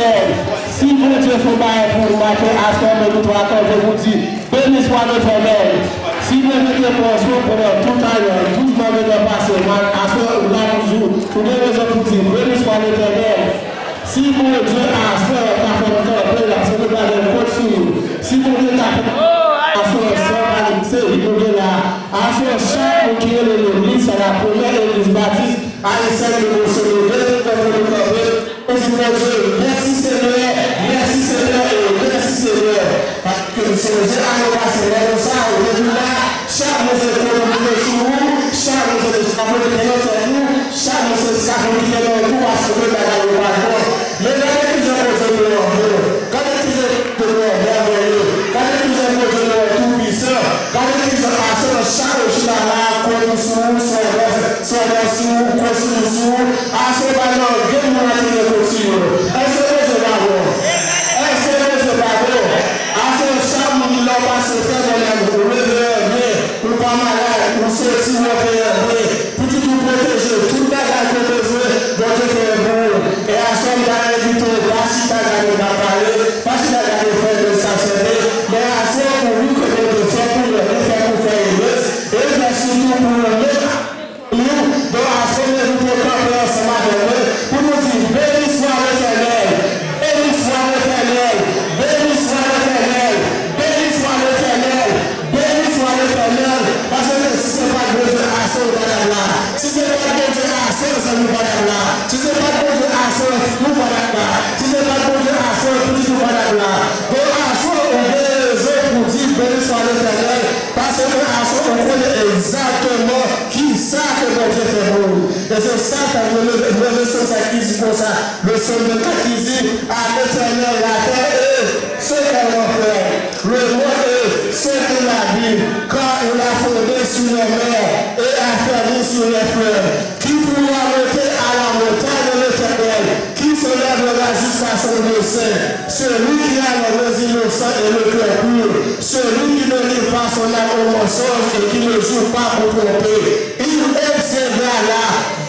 l'éternel. Si bon Dieu faut pas pour nous matin, à ce moment nous trois quand je vous dis, béni soit l'éternel. Si vous mettez pension pendant tout à l'heure, tout le monde est passé, à ce moment là toujours, pour des raisons pour dire, béni soit l'éternel. Si mon Dieu a fait un café de temps, là, c'est le gars de continuer. Si mon Dieu a fait un c'est il faut là. À ce chaque qui est l'église, c'est la première église baptiste, à l'essai de nos soldats, comme vous le savez. Merci Seigneur, merci Seigneur et merci Seigneur. Parce que le Seigneur a passé là, ça, aujourd'hui là, chaque monsieur qui est sur vous, chaque monsieur qui est sur vous, chaque monsieur qui est sur vous, à se mettre à la loi. Mais là, il y a des gens qui ont quand il y a des gens qui ont quand il y a des gens qui ont tout puissant, quand il y a des gens qui ont chaque chose là, comme nous sommes, soit dans sous, à ce moment-là, Dieu nous a dit de continuer. Est-ce que je vais avoir? Est-ce que je vais avoir? À ce chaque qui l'a passé, pour le pas malade, pour sortir le pour tout protéger, tout bagage que besoin, donc c'est bon. Et à ce moment-là, il dit pas si tu as gagné de parler, pas si tu as gagné de faire de s'accéder, mais à ce moment-là, que de faire pour le faire pour faire une liste, et bien surtout pour le mettre, nous, dans la semaine, nous pouvons camper ensemble avec eux, pour nous dire, béni soit l'éternel, béni soit l'éternel, béni soit l'éternel, béni soit l'éternel, béni soit l'éternel, parce que si ce n'est pas Dieu à ce moment-là, si ce n'est pas Dieu à ce moment-là, si ce n'est pas Dieu à ce moment-là, si ce n'est pas Dieu à ce moment-là, donc à ce moment-là, pour dire béni soit l'éternel, parce que à ce moment-là, on connaît exactement qui ça que Dieu fait pour nous. Et c'est ça que le leçon qui dit comme ça, le son de qui dit à l'éternel la terre est ce qu'elle a fait, le monde est ce qu'il a dit, quand il a fondé sur les mers et a fermé sur les fleuves, qui pourra monter à la montagne de l'éternel, qui se lèvera jusqu'à son dessein, celui qui a les yeux innocents et le cœur pur, celui qui ne livre pas son âme au mensonge et qui ne joue pas pour tromper. Il observera là,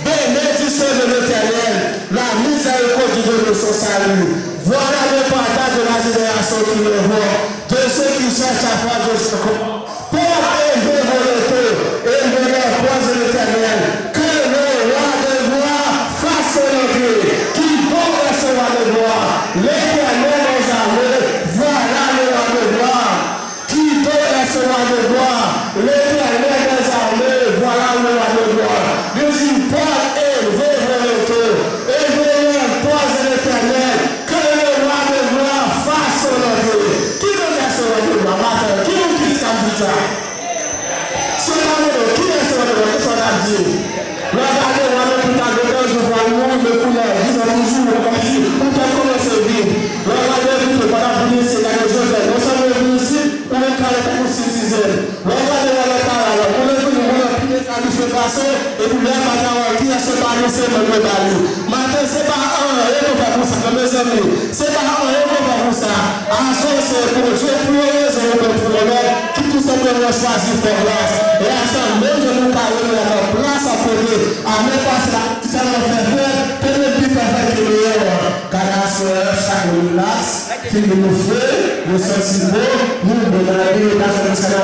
bénédiction de l'éternel, la miséricorde de son salut. Voilà le partage de la génération qui le voit, de ceux qui cherchent à faire de ce corps. Pour élever vos retours, élever les voix de l'éternel, que le roi de gloire fasse son entrée, qui porte ce roi de gloire, l'éternel des armées, voilà le roi de gloire, qui porte ce roi de gloire, l'éternel des armées, voilà le roi de gloire. Nous y porte élever vos retours, élever les voix de l'éternel, que le roi de gloire fasse son entrée. Qui veut faire ce roi de gloire? Qui nous dit ça? Qui est ce roi de gloire? Qu'est-ce qu'on a dit? Regardez, on va mettre tout à l'heure, je vois le monde, le couleur, disons toujours, comme si, on peut commencer à vivre. Regardez, vous ne pouvez pas venir ici, dans les Joseph. Nous sommes venus ici, on est carré pour citizen. Regardez, on est carré, on est venu, on a pris les cas du fait passer, et puis là, maintenant, qui a ce ballon, c'est le ballon. Maintenant, c'est pas un, et on va pour ça, mes amis. C'est pas un, et on va pour ça. À ce, c'est pour Dieu, pour les raisons, pour le monde, qui tout simplement choisit pour grâce. Et à ça, même je nous parle de la place à côté. À même pas ça, ça va faire, que le but fait que le car à ce chaque relax, qui nous fait, le sentiment, nous donnons la personne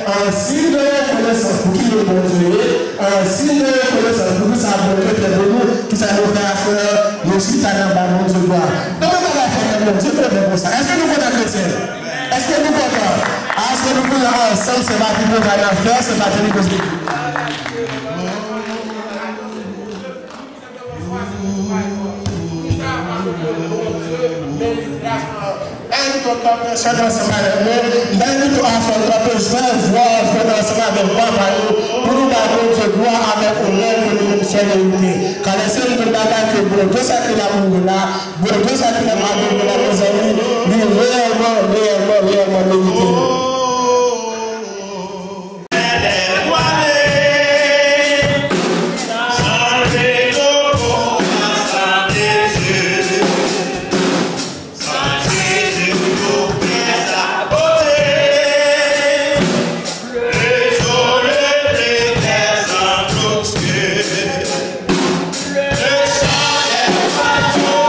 en signe de reconnaissance pour qui nous conduire, en signe de reconnaissance pour nous savoir que c'est nous qui savons faire faire le site à l'embarras de gloire. Donc, on va faire comme Dieu peut faire pour ça. Est-ce que nous sommes chrétiens? Est-ce que nous sommes? Est-ce que nous pouvons ensemble se battre pour la faire, se battre pour Dieu? Car les seuls de bagages que vous devez sacrer l'amour là, vous devez sacrer l'amour de la maison, nous réellement méritez. Le chant est pas trop,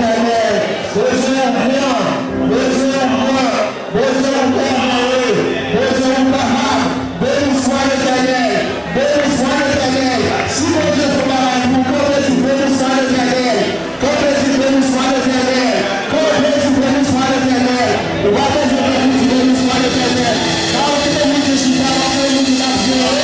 l'éternel. Besoin rien, besoin rien, besoin permanent, besoin capable. Béni soit l'éternel, béni soit l'éternel. Si mon Dieu fait mal à vous, quand je dis béni soit l'éternel, quand je dis béni soit l'éternel, quand je dis béni soit l'éternel, on va te dire béni soit l'éternel. Quand on te dit que je suis pas en train de nous appuyer,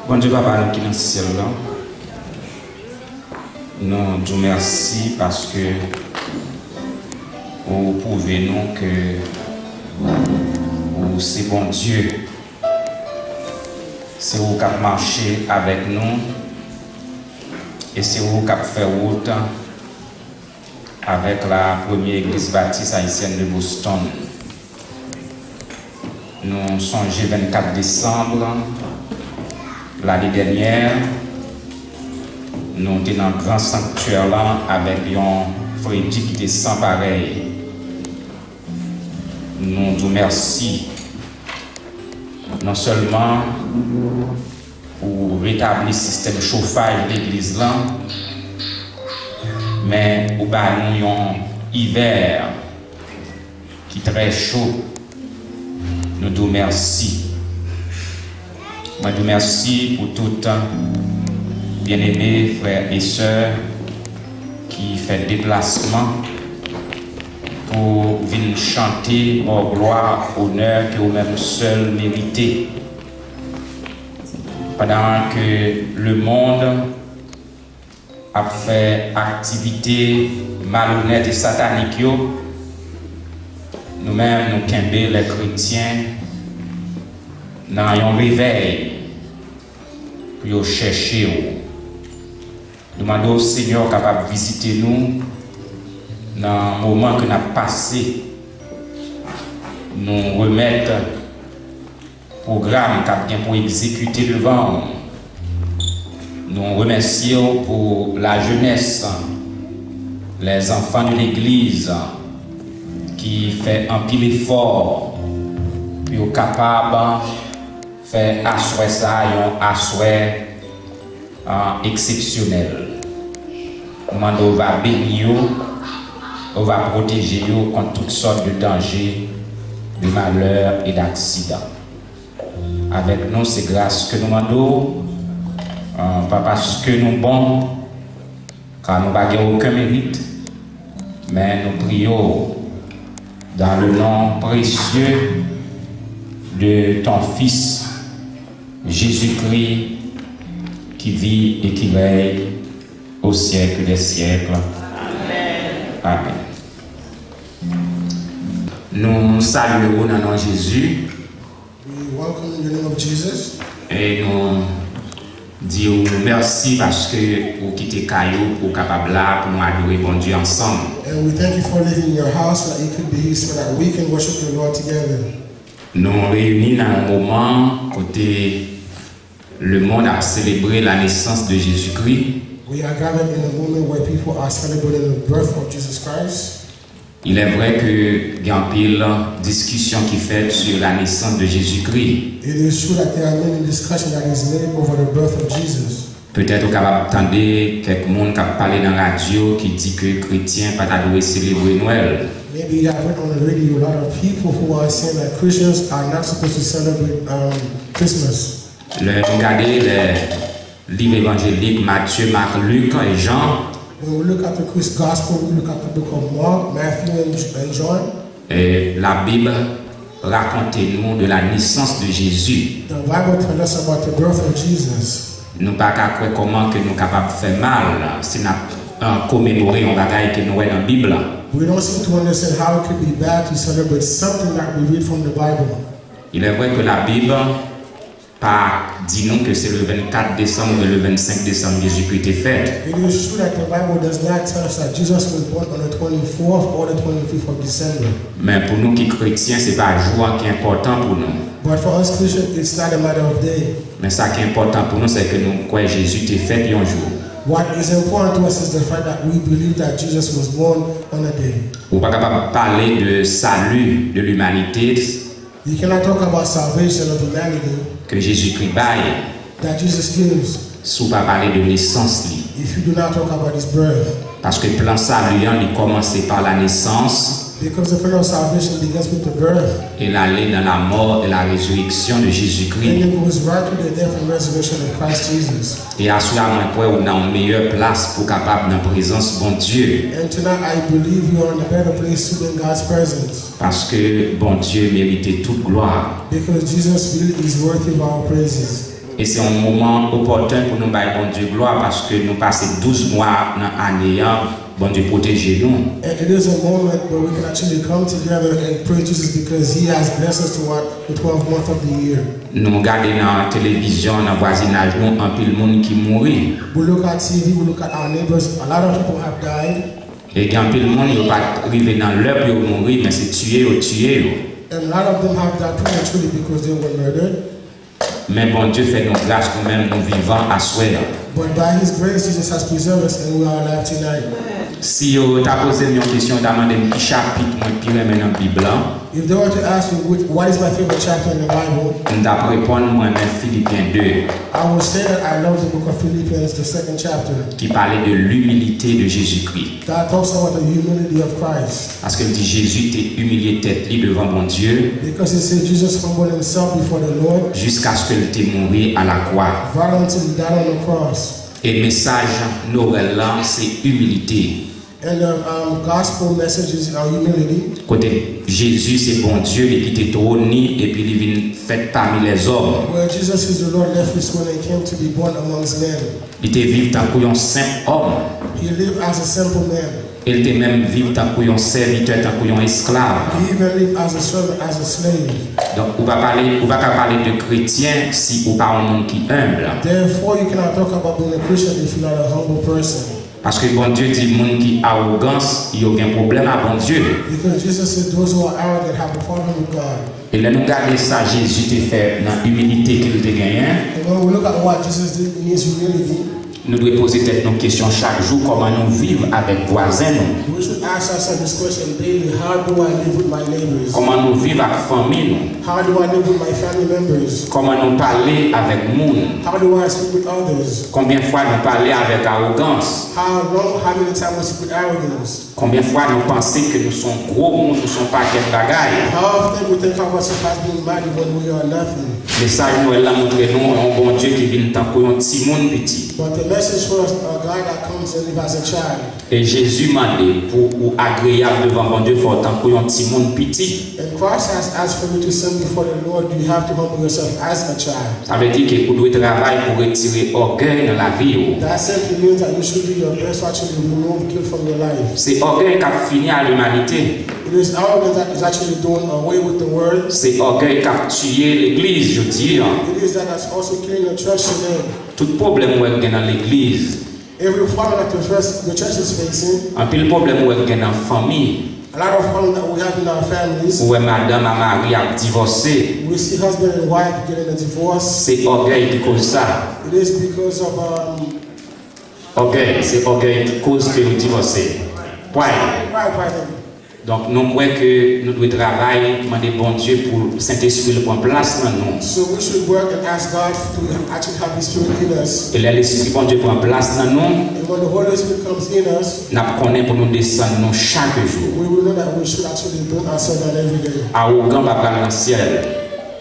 Bon Dieu, Papa, nous qui dans le ciel là, nous disons merci parce que vous prouvez nous que c'est bon Dieu. C'est vous qui avez marché avec nous et c'est vous qui avez fait route avec la première église baptiste haïtienne de Boston. Nous songeons 24 décembre. L'année dernière, nous étions dans un grand sanctuaire là avec un Frédéric qui était sans pareil. Nous disons merci non seulement pour rétablir le système de chauffage de l'église là, mais pour nous un hiver qui est très chaud. Nous disons merci. Je vous remercie pour tout bien-aimés frères et sœurs qui font déplacement pour venir chanter en gloire, honneur que vous-même seuls méritez. Pendant que le monde a fait activité malhonnête et satanique, nous-mêmes, nous quimber les chrétiens dans un réveil pour chercher. Nous demandons au Seigneur capable de visiter nous dans le moment que nous avons passé. Nous remettre le programme qu'il y a pour exécuter devant. Nous remercions pour la jeunesse, les enfants de l'Église qui fait un pile effort pour être capable faire assurer ça, un assurer exceptionnel. On va bénir, on va protéger contre toutes sortes de dangers, de malheurs et d'accidents. Avec nous, c'est grâce que nous demandons, pas parce que nous bons, car nous n'avons aucun mérite, mais nous prions dans le nom précieux de ton Fils, Jésus-Christ, qui vit et qui règne au siècle des siècles. Amen. Amen. Nous saluons dans le nom de Jésus. We welcome in the name of Jesus. Et nous disons merci parce que vous quittez Caillou pour capable là pour nous adorer bon Dieu ensemble. And we thank you for living in your house so that you could be here so that we can worship the Lord together. Nous réunis dans un moment côté le monde a célébré la naissance de Jésus-Christ. We are gathered in a moment where people are celebrating the birth of Jesus Christ. Il est vrai que il y a une pile discussion qui fait sur la naissance de Jésus-Christ. It is true that there are many discussions that is made over the birth of Jesus. Peut-être qu'on va entendre quelques monde qui parlé dans la radio qui dit que les chrétiens pas doivent célébrer Noël. Maybe you have heard on the radio a lot of people who are saying that Christians are not supposed to celebrate Christmas. Regardez les livres évangéliques Matthieu, Marc, Luc et Jean. When we look at the Gospel, we look at the book of Mark, Matthew, and John. Et la Bible raconte nous de la naissance de Jésus. The Bible tells us about the birth of Jesus. Nous pas qu'à croire comment que nous capables de faire mal si nous commémorer un bagage que nous voyons dans la Bible. We don't seem to understand how it could be bad to celebrate something that we read from the Bible. Il est vrai que la Bible pas dit nous que c'est le 24 décembre ou le 25 décembre Jésus-Christ est fait. It is true that the Bible does not tell us that Jesus was born on the 24th or the 25th of December. Mais pour nous qui chrétiens, c'est pas un jour qui est important pour nous. But for us Christians, it's not a matter of day. Mais ça qui est important pour nous, c'est que nous croyons que Jésus est fait un jour. What is important to us is the fact that we believe that Jesus was born on a day. On ne peut pas parler de salut de l'humanité You cannot talk about salvation of humanity que Jésus-Christ baille, that Jesus gives si on ne pas parler de naissance. if you do not talk about his birth. Parce que le plan salut, il commence par la naissance Because the plan of salvation begins with the birth. et l'aller dans la mort et la résurrection de And Jésus-Christ. it goes right to the death and resurrection of Christ Jesus. Et à cela, on est dans une meilleure place pour capable dans la présence de bon Dieu. And tonight I believe you are in a better place to be in God's presence. Parce que bon Dieu méritait toute gloire. Because Jesus really is worthy of our praises. Et c'est un moment opportun pour nous bailler bon Dieu gloire parce que nous passons 12 mois dans l'année, bon Dieu protéger nous. And it is a moment where we can actually come together and praise Jesus because He has blessed us throughout the 12th month of the year. Nous regardons dans la télévision, dans le voisinage, nous, un peu de monde qui mourit. We look at TV, we look at our neighbors. A lot of people have died. Et il y a un peu de monde qui va arriver dans l'heure pour mourir, mais c'est tué ou tué. And a lot of them have died prematurely because they were murdered. Mais bon Dieu fait nos grâces quand même, nous vivons à souhait. But by His grace, Jesus has preserved us and we are alive tonight. Si tu as posé une question, tu as demandé un petit chapitre, moi, qui remet dans la Bible, If they were to ask me what is my favorite chapter in the Bible, je vais répondre moi-même Philippiens 2, I will say that I love the book of Philippians, the second chapter, qui parlait de l'humilité de Jésus-Christ. that talks about the humility of Christ. Parce qu'il dit Jésus t'est humilié tête libre devant mon Dieu Because it says Jesus humbled himself before the Lord, jusqu'à ce qu'il t'ait mouru à la croix. right until he died on the cross. Et le message Noël là, c'est humilité. And the gospel message is our humility. Côté Jésus, c'est bon Dieu, et qui t'est trôné et puis il vient fait parmi les hommes. Where Jesus is the Lord left his throne and came to be born amongst men. Il était vivre tant qu'un simple homme. He lived as a simple man. Il était même vivre tant qu'un serviteur, tant qu'un esclave. He even lived as a servant, as a slave. Donc, on va pas parler de chrétien si on parle d'un monde qui est humble. Therefore, you cannot talk about being a Christian if you're not a humble person. Parce que bon Dieu dit, monde qui a arrogance, il n'y a aucun problème à bon Dieu. Because Jesus said those who are arrogant have a problem with God. Et là, nous regardons ça, Jésus t'a fait dans l'humilité qu'il t'a gagné. And when we look at what Jesus did in his humility, Nous devons poser peut-être nos questions chaque jour, comment nous vivons avec voisins, nous. we should ask ourselves this question daily: how do I live with my neighbors? Comment nous vivons avec la famille, nous. How do I live with my family members? Comment nous parler avec le monde. How do I speak with others? Combien de fois nous parler avec arrogance. How many times we speak with arrogance? Combien de fois nous pensons que nous sommes gros, nous ne sommes pas quel bagaille. How often we think of ourselves as being mighty when we are nothing? Le message Noël a montré nous un bon Dieu qui vient tant qu'un petit monde petit. But the message for us, a God that comes and lives as a child. Et Jésus m'a dit pour agréable devant bon Dieu, il faut tant qu'un petit monde petit. And Christ has asked for you to sing before the Lord. You have to humble yourself as a child. Ça veut dire que vous devez travailler pour retirer orgueil dans la vie. That simply means that you should do your best to actually remove guilt from your life. C'est orgueil qui a fini à l'humanité. It is arrogance that is actually doing away with the word. C'est orgueil qui a tué l'église, je dis. It is that that's also killing the church today. Tout problème qu'il y a dans l'église, Every problem that the church is facing, un pile problème qu'il y a dans la famille, a lot of problems that we have in our families. où madame et mari a divorcé, We see husband and wife getting a divorce. c'est orgueil qui cause ça. It is because of Orgueil, c'est orgueil qui cause que vous divorcez. Point. right. Donc, nous croyons que nous devons travailler, demander bon Dieu pour le Saint-Esprit le prendre place dans nous. So we should work and ask God to actually have His Spirit in us. Et là, l'Esprit bon Dieu prend place dans nous, And when the Holy Spirit comes in us, nous connaissons pour nous descendre nous chaque jour. we will know that we should actually bring ourselves down every day. Arrogant va pas dans le ciel,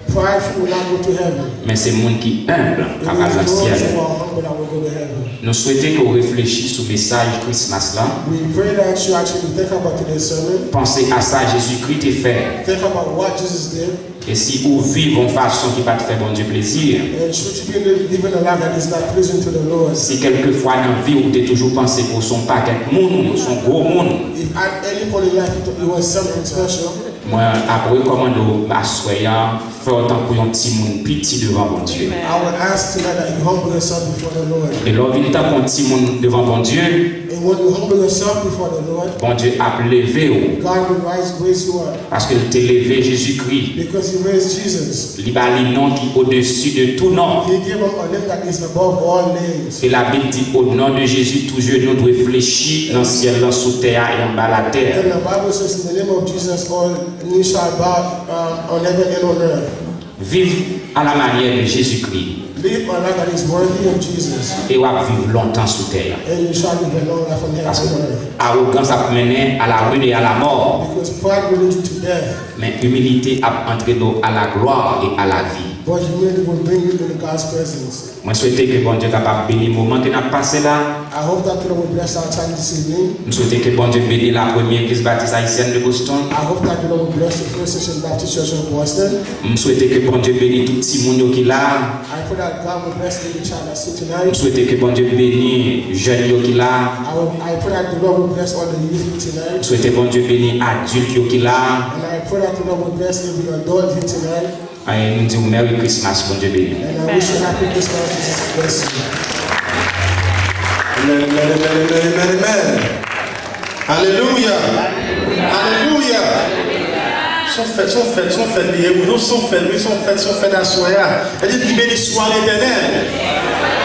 Prideful will not go to heaven. mais c'est le monde qui est humble It qui va dans le is those ciel. who are humble that will go to heaven. Nous souhaitons que vous réfléchissiez sur le message Christmas là. We pray that you actually think about today's sermon. Pensez à ça, Jésus-Christ est fait. Think about what Jesus did. Et si vous vivez en façon qui va te faire bon Dieu plaisir, And should you be living a life that is not pleasing to the Lord? si quelquefois dans la vie vous avez toujours pensé pour son paquet de monde, son gros monde, If at any point in life it was something special, moi, après, recommande à soyant, faire autant pour un petit monde petit devant mon Dieu. I would ask tonight that you humble yourself before the Lord. Et lorsque il t'a un petit monde devant mon Dieu, And when you humble yourself before the Lord, bon Dieu a levé, God will raise you up. parce qu'il t'a levé Jésus-Christ. Because he raised Jesus. Il a le nom qui est au-dessus de tout nom. He gave him a name that is above all names. Et la Bible dit au nom de Jésus, tout genou doit fléchir dans le ciel, dans sous terre et en bas la terre. And the Bible says, in the name of Jesus, all knees shall bow on heaven and on earth. Vive à la manière de Jésus-Christ. Live a life that is worthy of Jesus. Et on va vivre longtemps sous terre. And you shall live a long life on Parce que heaven and earth. l'arrogance a mené à la ruine et à la mort. Because pride will lead you to death. Mais l'humilité a entré à la gloire et à la vie. But humility will bring you into God's presence. Moi, je souhaite que bon Dieu soit capable de bénir le moment que nous avons passé là. I hope that the Lord will bless our time this evening. Je souhaite que bon Dieu bénisse la première église baptiste haïtienne de Boston. I hope that the Lord will bless the First Session Baptist Church of Boston. Je souhaite que bon Dieu bénisse tout petit monde qui est là. I pray that God will bless every child that's here Je tonight. souhaite que bon Dieu bénisse les jeunes qui est là. I pray that the Lord will bless all the youth here tonight. Je souhaite que bon Dieu bénisse les adultes qui est là. And I pray that the Lord will bless every adult here tonight. Et nous disons Merry Christmas, bon Dieu bénisse. And I wish you happy Christmas. Jesus bless you. Amen, amen, amen, amen, amen. Alléluia. Alléluia. Sont faites, les rouleaux sont faits d'assoya. Elle dit, béni soit l'Éternel.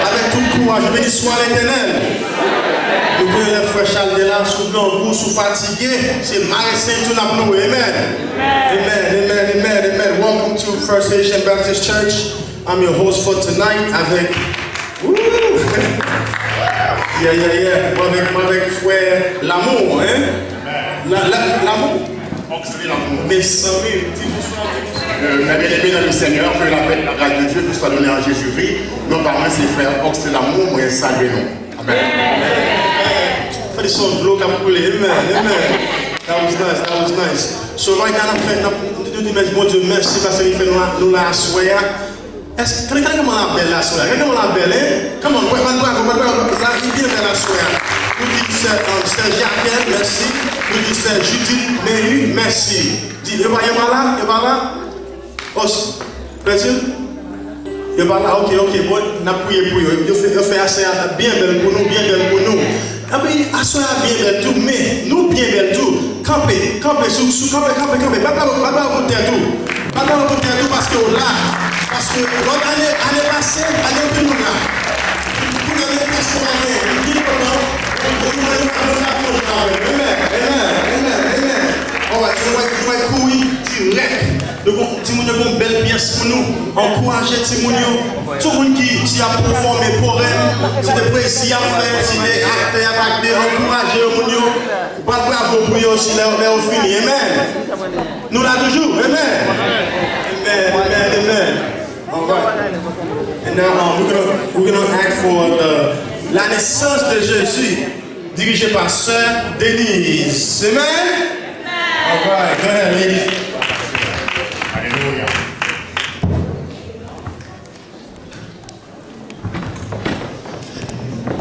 Avec tout courage, béni soit l'Éternel. Nous prenons le frère Charles de là, sous blanc, sous fatigué, c'est Marie-Saint tout la nous. Amen. Amen, amen, amen, amen. Welcome to First Asian Baptist Church. I'm your host for tonight avec. Moi avec frère l'amour, hein? L'amour. Mes amis, mes bien-aimés dans le Seigneur, que la paix, la grâce de Dieu nous soit donnée en Jésus-Christ. Nos parents, c'est frère Oxley l'amour, moi, saluez nous. Amen. Fait des sons de l'eau comme vous voulez. Amen. Amen. That was nice. That was nice. So right now, nous disons, mon Dieu, merci parce qu'il fait nous la soya. Est-ce que comment la belle la soya? Comment la belle, hein? Comment on va il vient de la soya. Nous disons c'est Jacques, merci. Nous disons Judith Méhu, merci. Dis, il va là? Oh, peut-il? Il va là, ok, bon, on a prié pour eux. Il fait assez bien belle pour nous, bien belle pour nous. Ah oui, assoya bien belle tout, mais nous bien belle tout. Campez, pas pour terre tout. Pas pour terre tout parce que là. Parce que l'année passée, année de nous là, vous avez passé l'année, on va courir direct. Donc, Timounio a une belle pièce pour nous. Encourager Timounio. Tout le monde qui a performé pour elle, c'est des précis à faire, c'est des acteurs à acter, encourager Timounio. Bravo pour eux aussi, leur fini. Amen. Nous là toujours. Amen. Amen. All right. And now we're gonna act for la naissance de Jésus, dirigé par Sœur Denise. Amen. All right. Go ahead, ladies. Hallelujah.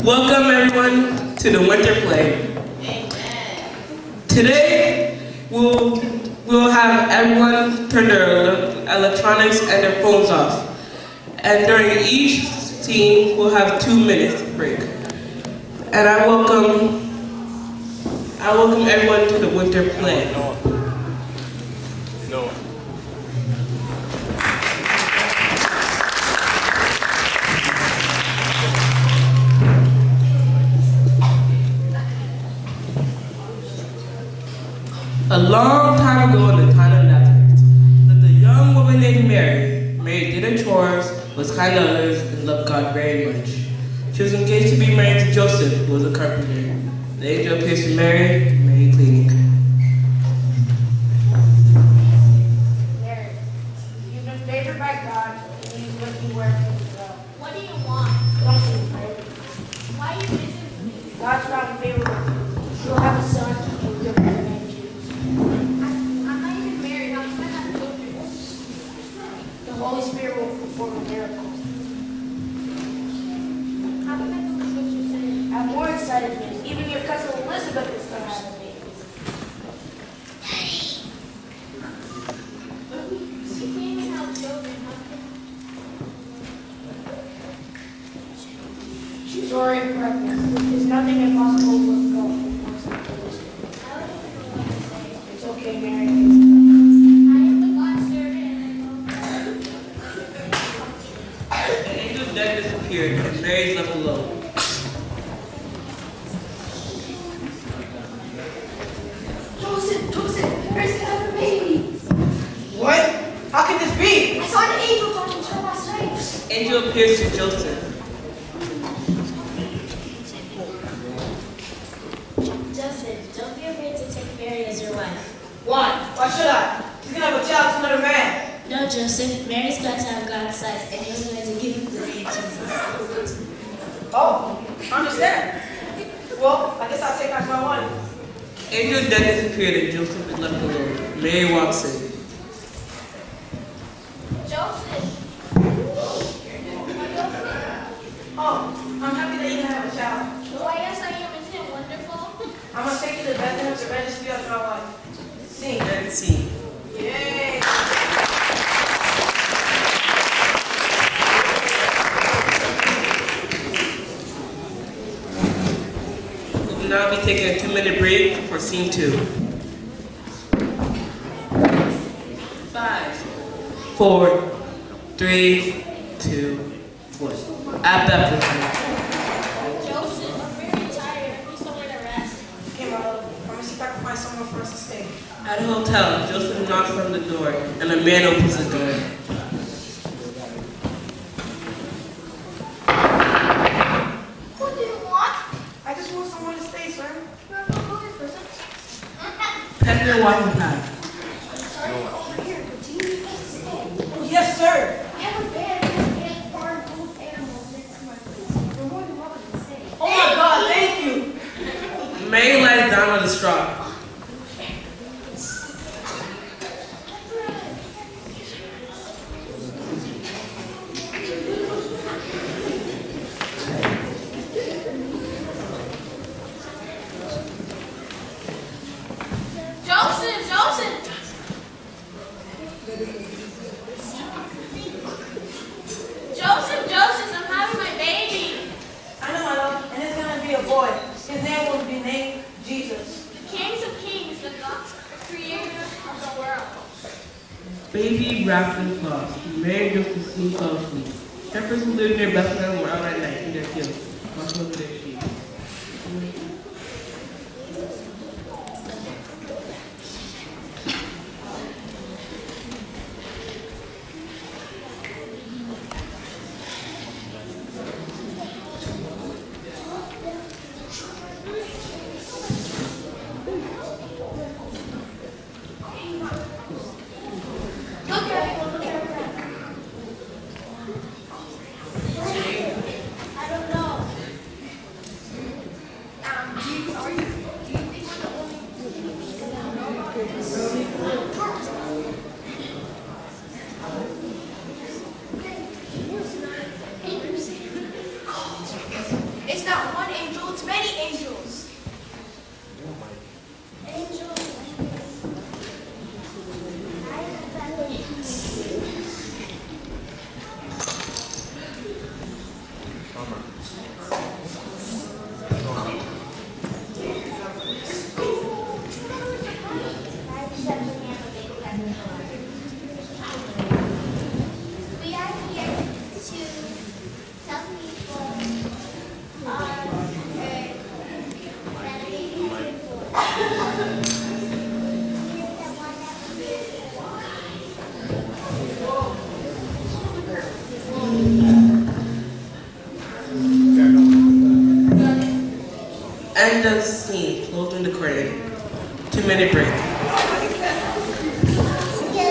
Welcome everyone to the winter play. Today we'll have everyone turn their electronics and their phones off. And during each scene, we'll have 2 minutes break. And I welcome everyone to the winter play. No. A long time ago in the town of Nazareth, lived a young woman named Mary. Mary did her chores, was kind to others, and loved God very much. She was engaged to be married to Joseph, who was a carpenter. The angel appears to Mary, Mary cleaning. Mary, you've been favored by God, and He's looking where things go. What do you want? Don't be afraid. Why are you visiting me? God's found favor with you. You'll have a son, and you'll be named Jesus. I'm not even married. How can I have children? babies. Even your cousin Elizabeth is going to have a baby. She can't even have children, She's already pregnant. There's nothing impossible with God. It's okay, Mary. I am the God's servant. The angel's death disappeared, and Mary's left alone. Joseph, Mary's gonna have a baby. What? How can this be? I saw an angel talking to her last night. Angel appears to Joseph. Joseph, don't be afraid to take Mary as your wife. Why? Why should I? She's gonna have a child with another man. No, Joseph, Mary's got to have God's son, and you're going to give him the name Jesus. Oh, I understand. Well, I guess I'll take her as my wife. Angel death disappeared and Joseph is left alone. Mary walks in. Joseph. Oh, I'm happy that you can have a child. Why, yes, I am. Isn't it wonderful? I'm gonna take you to Bethlehem to register you as my wife. Sing and sing. Yay! We'll now be taking a 2-minute break for scene 2. 5, 4, 3, 2, 1. At Bethlehem. Joseph, I'm very tired. I need somewhere to rest. Okay, my love. I'm gonna see if I can find somewhere for us to stay. At a hotel, Joseph knocks on the door, and a man opens the door. What do you want? I just want somewhere to stay, sir. You're a foolish person. Peasant walking past. Sorry, over here. But do you need a place to stay? Yes, sir. I have a bed and farm full of animals next to my place. You're more than welcome to stay. Oh my God, thank you. May lies down on the straw. Joseph, I'm having my baby. I know, my love, and it's gonna be a boy. His name will be named Jesus. The King of Kings, the God, creator of the world. Baby wrapped in cloths, Mary and Joseph soon fell asleep. Shepherds who lived near Bethlehem were out at night in their fields, watching over their sheep. I don't know. It's not one angel, it's many angels. We are here to tell people that a baby has been born. End of scene, closing the credit. 2-minute break.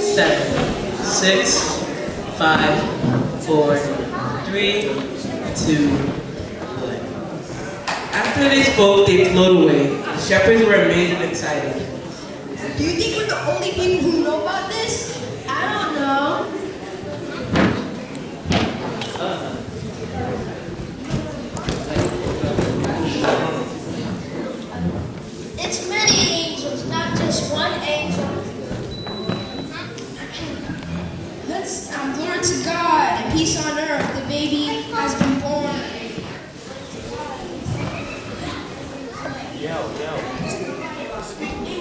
7, 6, 5, 4, 3, 2, 1. After they spoke, they flowed away. The shepherds were amazed and excited. Do you think we're the only people who know about this? I don't know.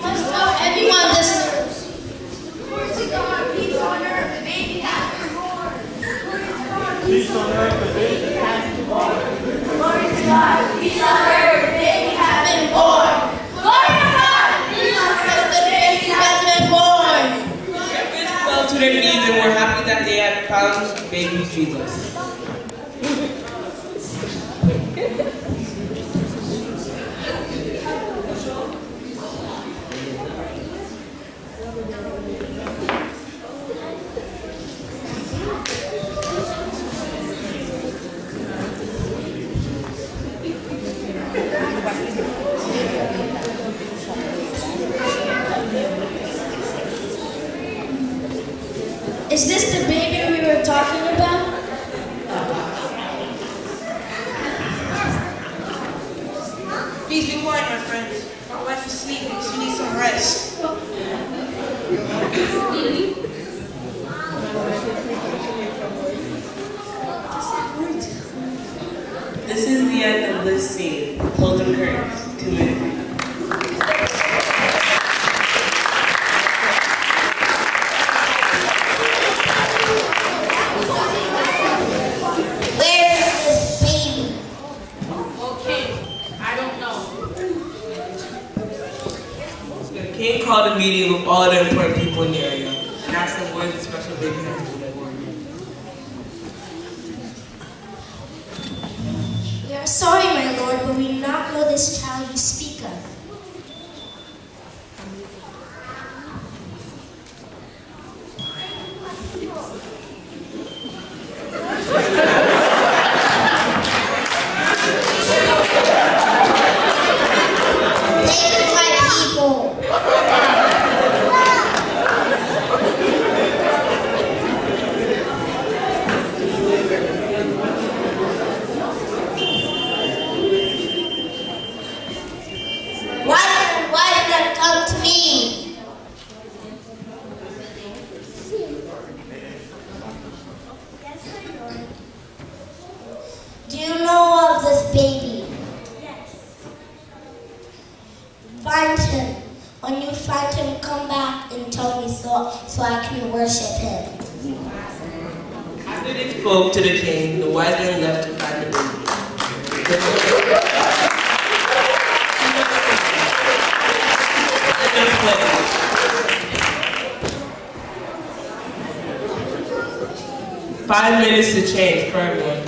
must tell everyone this news. Glory to God, peace on earth, the baby has been born. Peace on earth, the baby has been born. Glory to God, peace on earth, the baby has been born. Glory to God, peace on earth, the baby has been born. Shepherds fell to their knees and were happy that they had found baby Jesus. Is this the baby we were talking about? Please be quiet, my friends. My wife is sleeping. She needs some rest. This is the end of this scene. Close the curtains. 2 minutes. Where is this baby? Okay, I don't know. The king called a meeting with all the important people in the area and asked them where the special baby has been born. We are sorry, my lord, but we do not know this child you speak of. Take my people. Why did that come to me? Do you know of this baby? Yes. Find him. When you find him, come back and tell me so I can worship him. After they spoke to the king, the wise men left to find the baby. 5 minutes to change for everyone.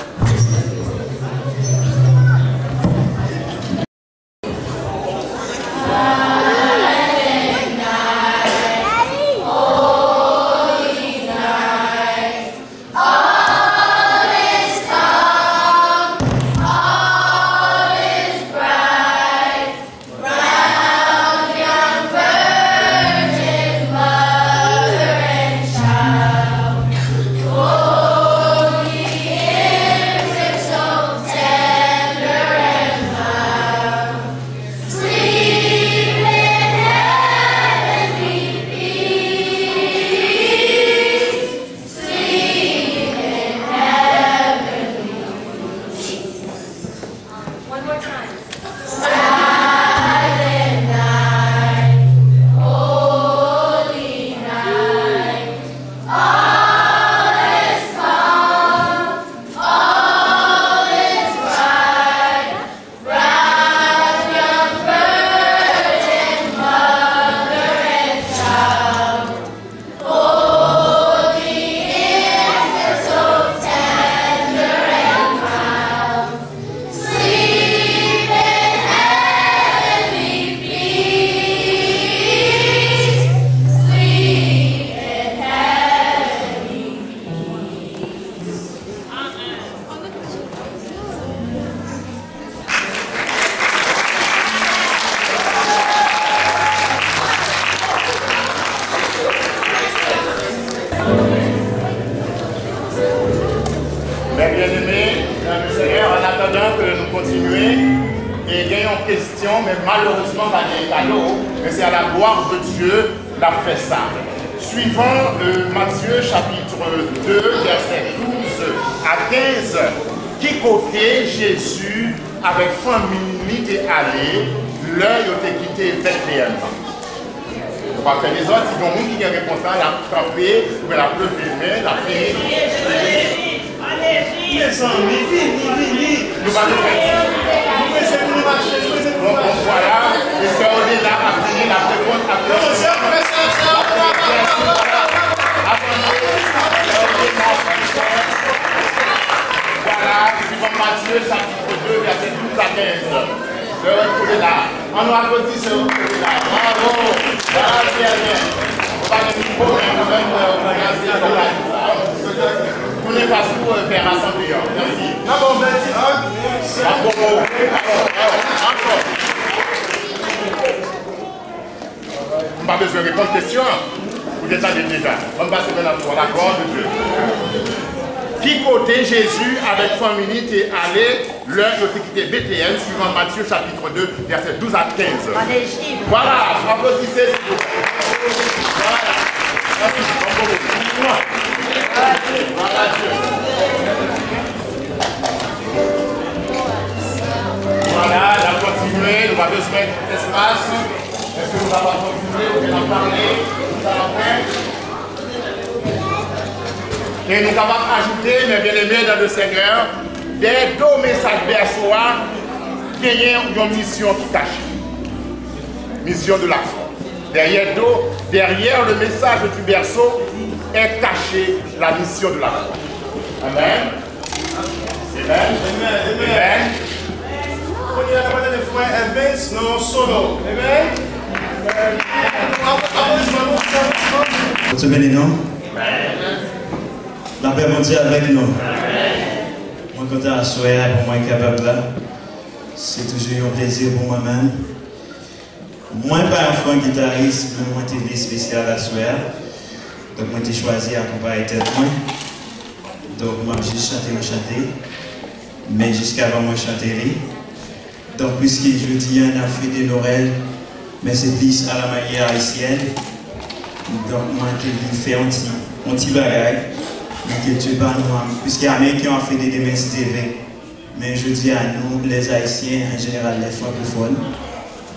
mais malheureusement, mais c'est à la gloire de Dieu l'a fait ça. Suivant Matthieu chapitre 2, verset 12 à 15, qui côté Jésus avec famille était allé, leur communauté Bethléem. On va faire les autres, si vous avez qui a réponse là, la campé, vous la lever les mains, la faire. Nous allons faire. Donc voilà, les sœurs là a fini la réponse après. Voilà, suivant Matthieu chapitre 2, verset 12 à 15. Le retrouver là. On nous applaudit ce retrouver là. Bravo. Voilà, bien, bien. On va le micro, mais quand même, on va regarder comme là. On est facile pour faire rassembler. Merci. Bravo, merci. Bravo. Encore. On n'a pas besoin de répondre aux questions. Vous êtes allés déjà. On va passer maintenant pour la gloire de Dieu. Qui côté Jésus avec famille est allé leur quitté Bethléem suivant Matthieu chapitre 2 verset 12 à 15. Voilà, applaudissez. Voilà. Voilà, on va continuer, nous allons se mettre l'espace. Est-ce que nous allons continuer, nous allons parler, nous allons faire. Et nous avons ajouté, mes bien-aimés dans le Seigneur, des deux messages berceaux qui ont une mission qui cache. Mission de la foi. Derrière le message du berceau est cachée la mission de la foi. Amen. Amen. Amen. Vous venez, non? La paix mondiale avec nous. Moi, quand je suis pour moi capable là, c'est toujours un plaisir pour moi-même. Moi, pas un fan guitariste, mais moi, je suis spécial à soir. Donc, moi, j'ai choisi d'accompagner tête moi. Donc, moi, j'ai chanté. Mais jusqu'avant, moi, chanter. Donc, puisque je dis un affaire de Noël, mais c'est plus à la manière haïtienne. Donc, moi, je fais un petit bagage. Puisque les Américains ont fait des démences TV, mais je dis à nous, les Haïtiens, en général les francophones,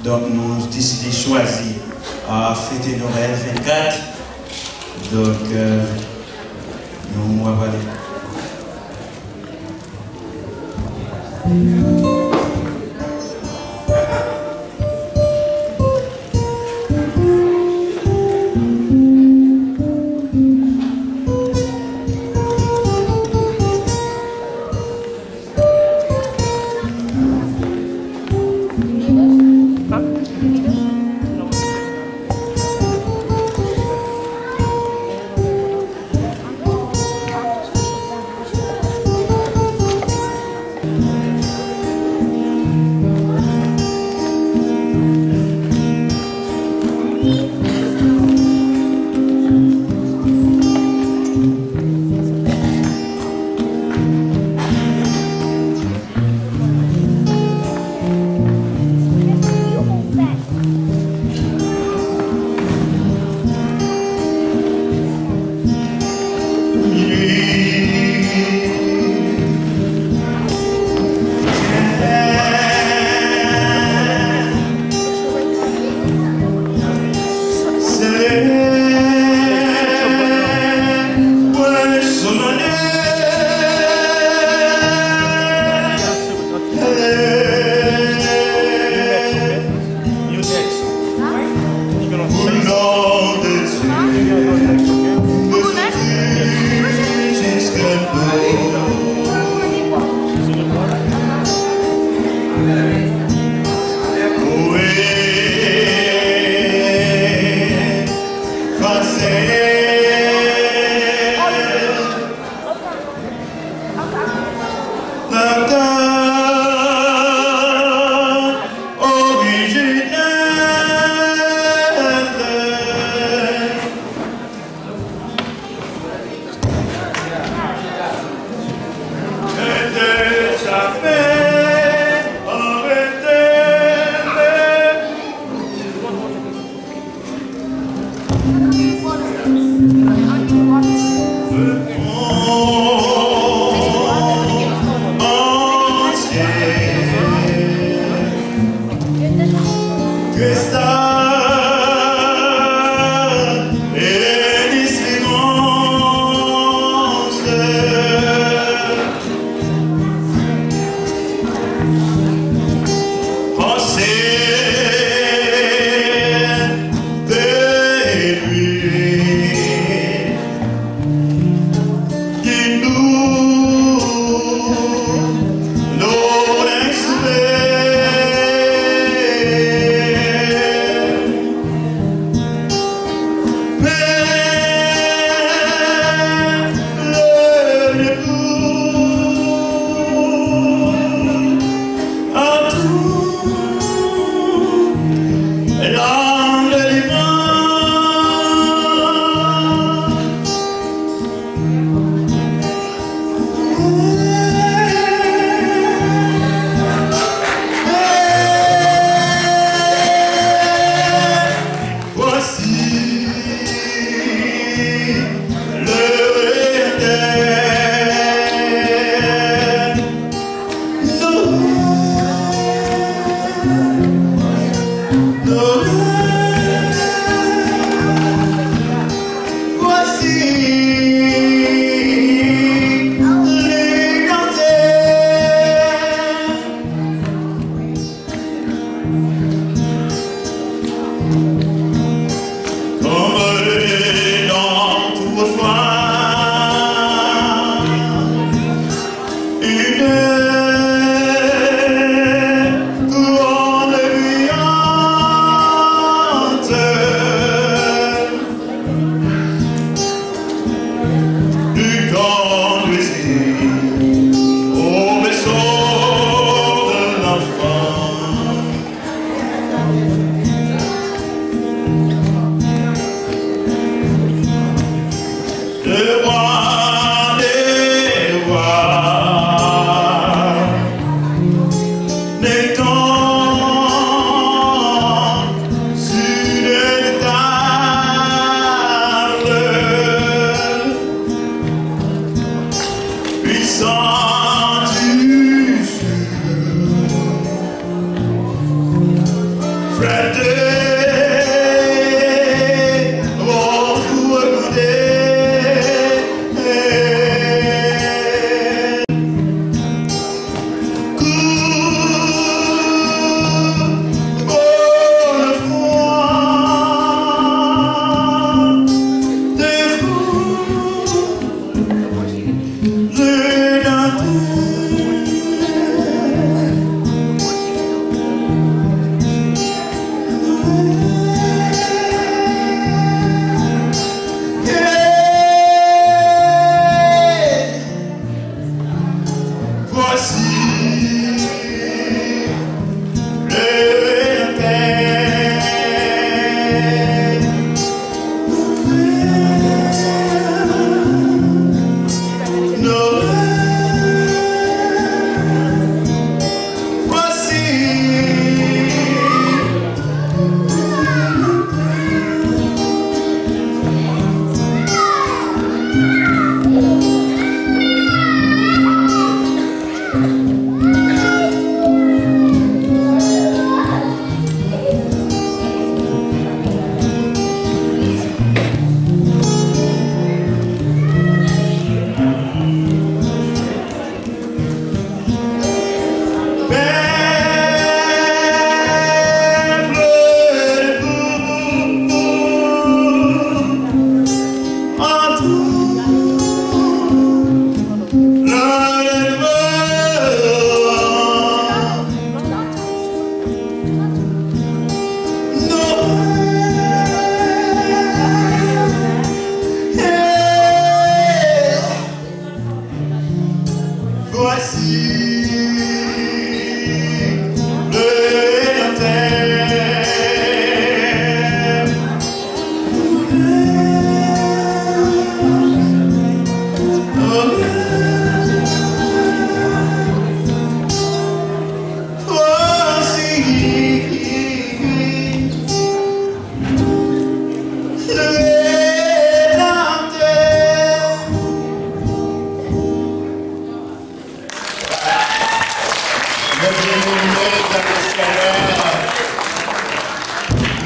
donc nous avons décidé de choisir à fêter Noël 24. Donc, nous allons aller.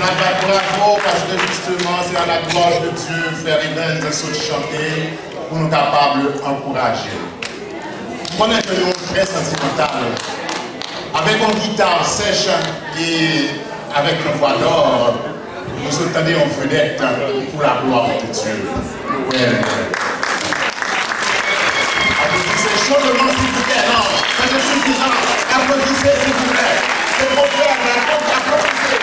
n'a pas bravo parce que justement c'est à la gloire de Dieu, frère Evans, de chanter pour nous capables d'encourager. On est que nous très sentimental. Avec une guitare sèche et avec une voix d'or, nous soutenons en vedette pour la gloire de Dieu. Ouais. Applaudissez chaudement s'il vous plaît. Non, c'est suffisant. Applaudissez s'il vous plaît. C'est mon frère, applaudissez.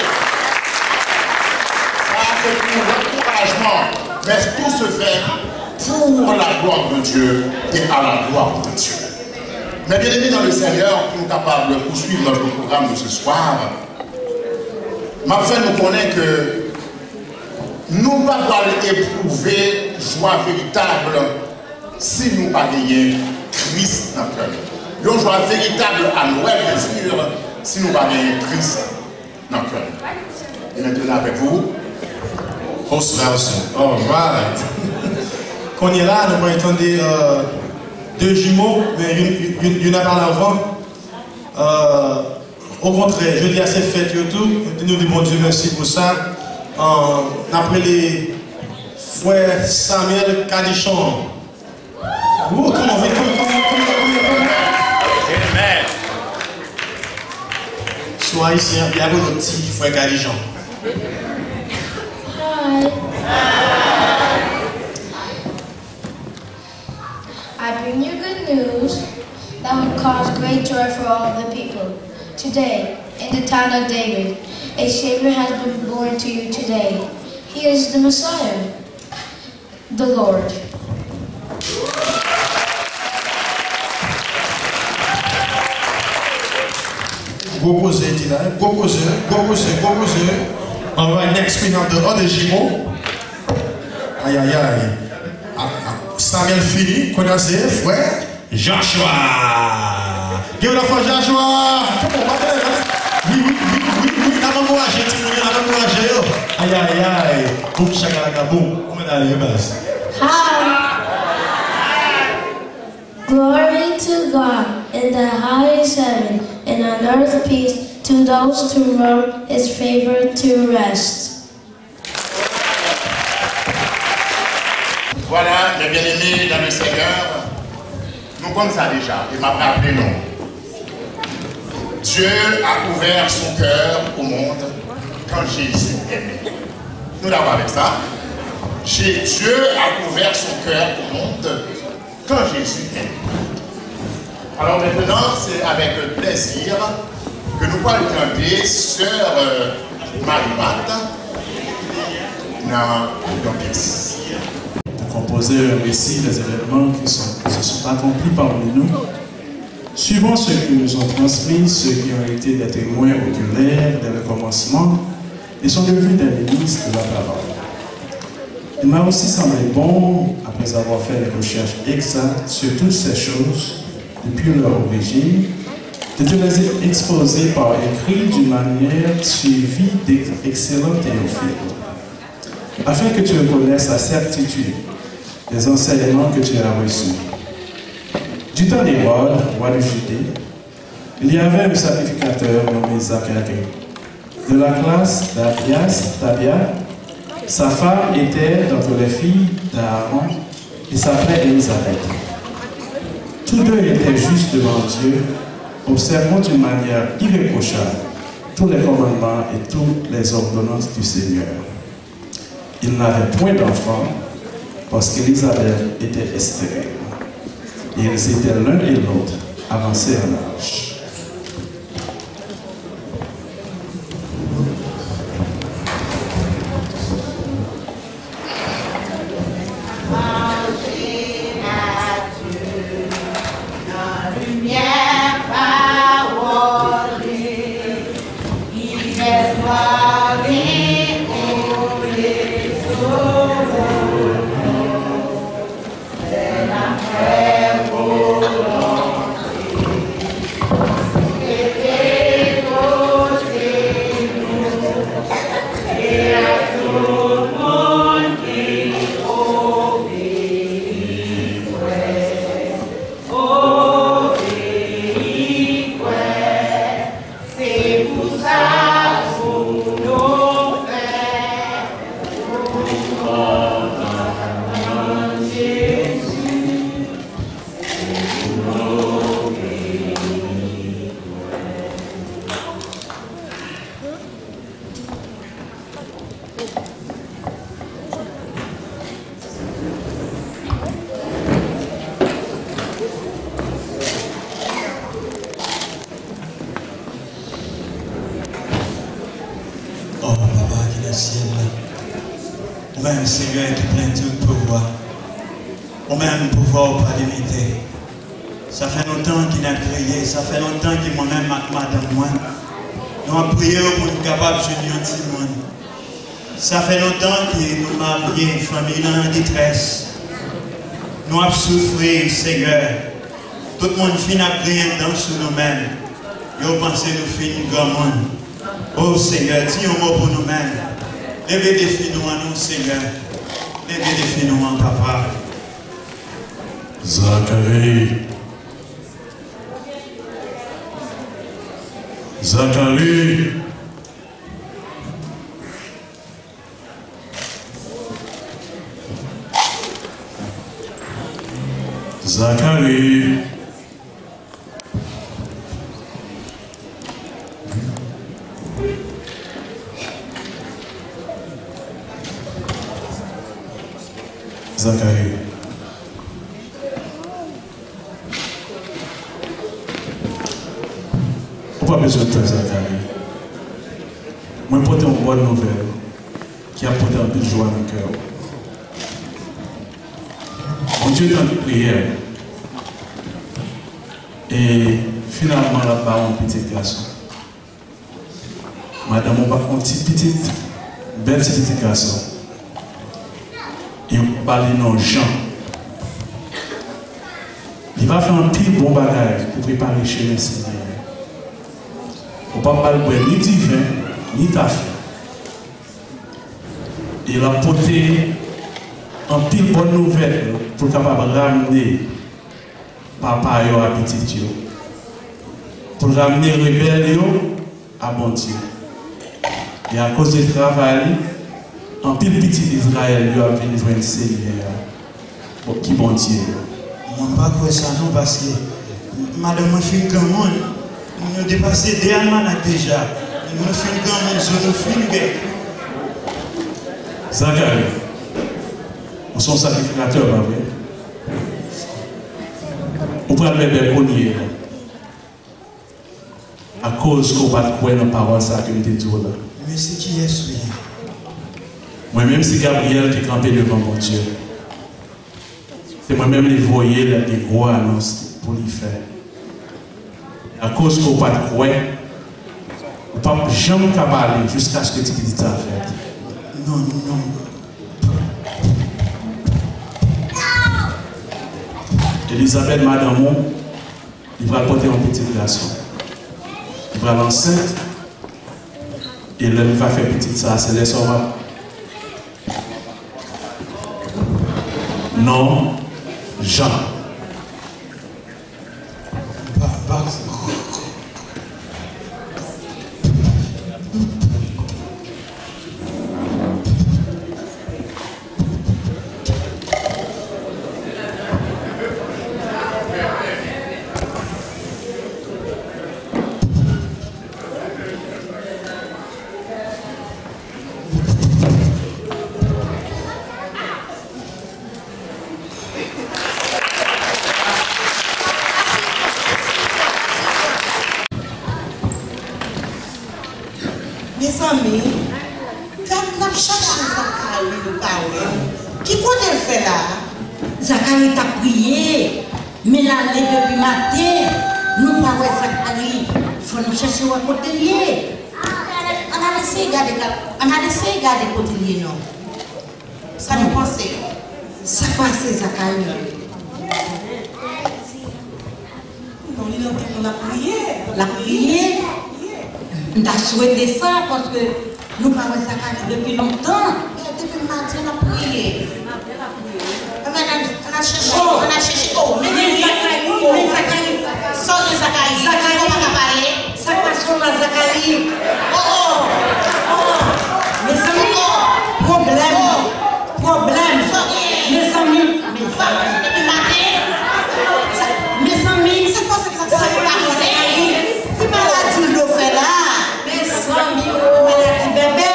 Ça, c'est pour l'encouragement. Mais tout se fait pour la gloire de Dieu et à la gloire de Dieu. Mais bien aimés dans le Seigneur, nous sommes capables de poursuivre notre programme de ce soir. Ma frère nous connaît que nous ne pouvons pas éprouver joie véritable si nous ne pas gagner Christ dans le cœur. Une joie véritable à Noël, bien sûr, si nous ne pas gagner Christ dans le cœur. Et maintenant avec vous. All right. Quand on est là, nous entendons deux jumeaux, mais il y en a par l'avant. Au contraire, je dis à ces fêtes et tout, nous disons bon Dieu merci pour ça. Après les frères Samuel Cadichon. Comment on fait? Amen. Sois ici, il y a notre petit frère Cadichon. I bring you good news that will cause great joy for all the people. Today, in the town of David, a Savior has been born to you today. He is the Messiah, the Lord. Go poser. All right, next we have the other jumeaux. Aïe, aïe, aïe. Samuel fini, connaissez, frère Joshua. Give it up for Joshua. Oui, l'avant-encouragé, aïe, aïe, aïe. Boum, chakalaka, boum. On est dans les bases. Hi. Glory to God in the highest heaven, and on earth peace to those to whom his favor to rest. Voilà, mes bien-aimés dans le Seigneur, nous comme ça déjà, il m'a rappelé non. Dieu a ouvert son cœur au monde quand Jésus est né. Nous l'avons avec ça. Dieu a ouvert son cœur au monde quand Jésus est né. Alors maintenant, c'est avec plaisir que nous allons entendre Sœur Marie-Marthe dans le texte. Composer un récit des événements qui se sont accomplis parmi nous, suivant ceux qui nous ont transmis, ceux qui ont été des témoins oculaires dès le commencement et sont devenus des ministres de la parole. Il m'a aussi semblé bon, après avoir fait des recherches exactes sur toutes ces choses depuis leur origine, de te les exposer par écrit d'une manière suivie d'excellents théophiles, afin que tu reconnaisses la certitude des enseignements que tu as reçus. Du temps d'Hérode, roi de Judée, il y avait un sacrificateur nommé Zacharie. De la classe d'Abia, sa femme était d'entre les filles d'Aaron et s'appelait Élisabeth. Tous deux étaient justes devant Dieu, observant d'une manière irréprochable tous les commandements et toutes les ordonnances du Seigneur. Ils n'avaient point d'enfants, parce qu'Élisabeth était stérile. Et ils étaient l'un et l'autre avancés en âge. Oh, Papa qui est dans le ciel, même Seigneur qui plein tout pouvoir. Ou même pouvoir pas limité. Ça fait longtemps qu'il a prié, ça fait longtemps que moi-même, madame, moi, nous avons prié pour nous capables de jouer un petit monde. Ça fait longtemps que nous marions une famille en détresse. Nous avons souffert, Seigneur. Tout le monde finit à prier dans sur nous-mêmes. Nous pensons nous finir grand monde. Oh Seigneur, dis un mot pour nous-mêmes. Levez des filles nous en nous, Seigneur. Levez des filles nous en papa. Zacharie. Zacharie. Zacharie. Zacharie. Pas besoin de toi, Zacharie. Moi, porter une bonne nouvelle qui a porté un peu de joie dans le cœur. Mon Dieu est en prière. Et finalement, là-bas, un petit garçon. Madame, on va un petit, belle petit garçon. Et on parle de Jean. Il va faire un petit bon bagage pour préparer chez le Seigneur. On ne peut pas parler ni divin, ni tafé. Il a porté un petit bonne nouvelle pour capable ramener papa à petit Dieu. Pour ramener rebelle à bon Dieu. Et à cause du travail, un petit Israël a venu jouer un Seigneur. Qui bon Dieu. Je ne pas quoi ça non parce que madame m'a fait grand monde. Nous dépassé des almanachs déjà. Nous fait grand monde, nous fait bien. Zacharie, on sont sacrificateurs, pas vrai? On peut aller vers le à cause qu'on va croire dans la parole ça que nous te disons là. Mais c'est qui est celui? Moi-même, c'est Gabriel qui est campé devant mon Dieu. C'est moi-même qui voyais des gros annonces pour lui faire. À cause qu'on va croire, on ne peut jamais parler jusqu'à ce que tu dises ça. Non, non. Elisabeth, madame, il va porter un petit garçon. Il va l'enceinte. Et là, il va faire petit ça, c'est les sauvages. Non, Jean. Papa. Mes amis, quand on cherche Zacharie de parler, qui compte le faire là? Zacharie t'a prié, mais là, depuis matin, nous pas voir Zacharie. Il faut nous chercher où côté lié. On a laissé garder côté lié, non? Ça nous pense. Ça passe Zacharie. Non, on a prié. La prié. On a souhaité ça parce que nous pas voir Zacharie depuis longtemps. Depuis matin, on a prié. On a cherché. Oh, mais Zacharie. Sortez Zacharie. Zacharie, on va parler. Ça passe sur la Zacharie. Oh. Mes amis, problème. Mes amis. Depuis matin. Mes amis. C'est quoi ça que ça va arriver? C'est maladie de fait là. Mes amis, maladie bébé.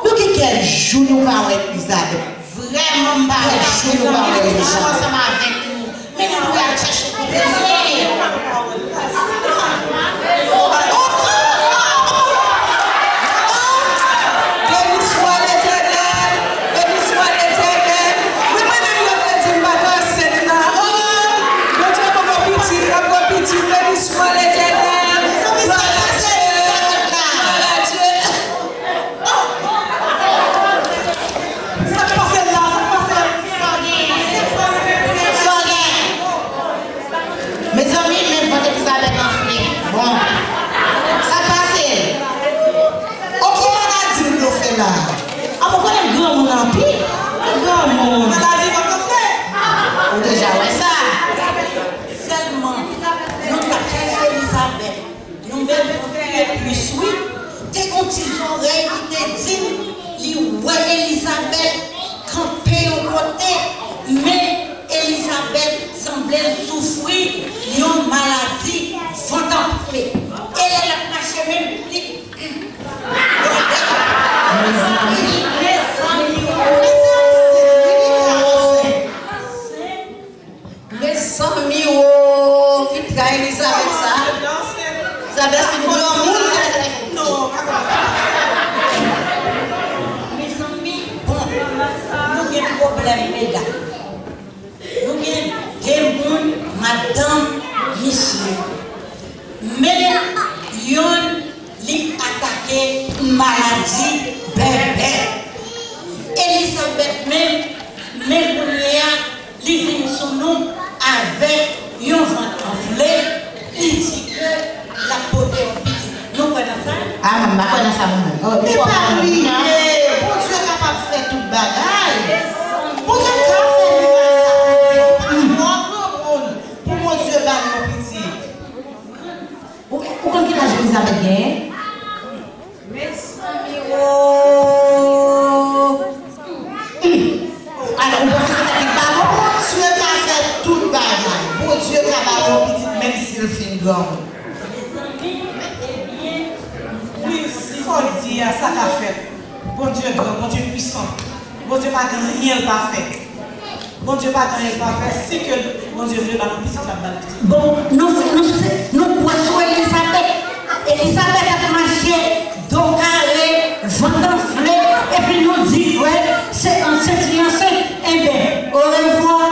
Nous qui quel jour nous parlons Elisabeth? Vraiment pas. Quel jour nous parlons Elisabeth? Ensemble avec nous. Mais nous devons aller chercher pour Elisabeth campait au côté, mais Elisabeth semblait souffrir d'une maladie fondamentale. Elle a marché même. Les amis, qui t'a Elisabeth ça? Elisabeth, c'est une non. Problème méga. Nous avons madame monsieur. Mais yon li attaqué maladie bébé. Elisabeth même li vient son nom avec yon ventre enflé. Il dit que la beauté est petite. Nous connaissons ça? Ah, maman, connaît ça, maman. Mais pas lui. Bon Dieu est capable de faire toute bagaille. Bon Dieu est capable de faire tout ça. Pour mon Dieu, mon petit. Pourquoi qu'il a joué Elisabeth bien? Mais alors, on peut faire ça. Bon Dieu est capable de faire toute bagaille. Bon Dieu est capable de faire petit, même s'il fait une gomme. Oui, il faut dire ça qu'a fait. Bon Dieu grand, bon Dieu puissant. Bon Dieu pas rien pas fait. Bon Dieu pas rien pas fait. Si que bon Dieu veut la petite la balle. Bon, nous croyons Elisabeth. Elisabeth a marché, donc carré, ventre enflé, et puis nous dit, ouais, c'est en cette fiancée. Eh bien, au revoir.